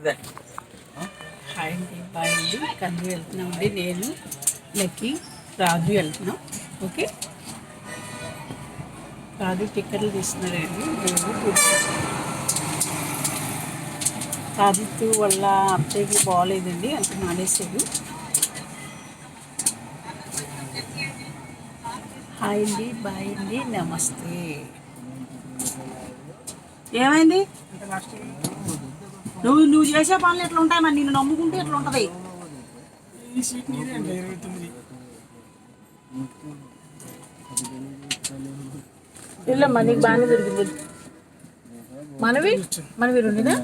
Hi అండి, bye అండి. కంది వెళ్తున్నామండి. నేను లక్కీ రాజు వెళ్తున్నాం. ఓకే, రాజు టిక్కెట్లు తీస్తున్నారండి. ఆదిత్య వల్ల అత్తయ్యకి బాగోలేదండి, అంత మానేసాడు. హాయ్ అండి, బాయ్ అండి, నమస్తే. ఏమైంది? నువ్వు చేసే పనులు ఎట్లా ఉంటాయి? మరి నిన్ను నమ్ముకుంటే ఎట్లా ఉంటుంది? ఇల్లమ్మా, నీకు బాగానే దొరికింది. మనవి రెండునా?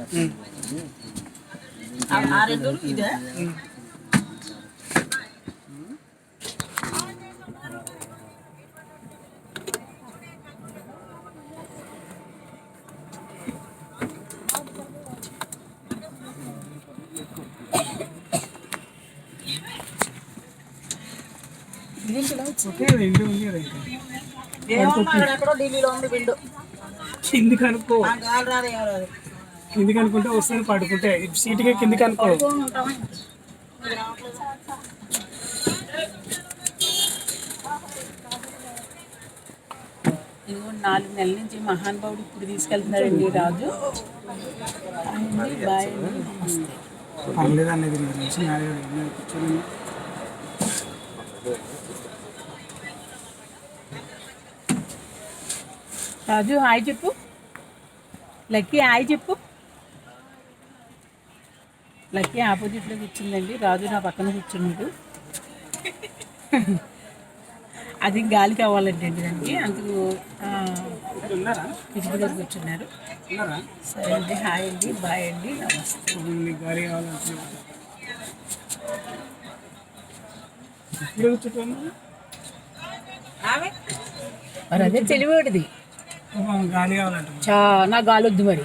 ఆ రెండు ఇదే. ఎక్కడో ఢిల్లీలో ఉంది బిల్డు. కిందికి అనుకో, గాలి రాదు, ఏం రాదు. కిందికి అనుకుంటే వస్తుంది, పడుకుంటే సీటుగా కిందికి అనుకో. ఇదిగో 4 నెలల నుంచి మహానుభావుడు ఇప్పుడు తీసుకెళ్తున్నారండి రాజు. అండి, బాయ్ అండి, నమస్తే. పర్లేదు అనేది కూర్చొని రాజు హాయ్ చెప్పు. లక్కీ హాయ్ చెప్పు. లక్కీ ఆపోజిట్లో కూర్చుందండి, రాజు నా పక్కన కూర్చున్నాడు. అది గాలి కావాలంటే దానికి, అందుకు కిటికీ దగ్గర కూర్చున్నారు. సరే అండి, హాయ్ అండి, బాయ్ అండి, నమస్తే. గాలి కావాలంటే మరి అదే తెలివేటిది, గాలి కావాలంటే చాలా గాలి వద్దు. మరి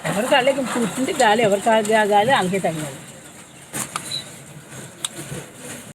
ఎవరికి వాళ్ళకి కూర్చుంటే గాలి, ఎవరికి గాలి వాళ్ళకే తగిలేదు.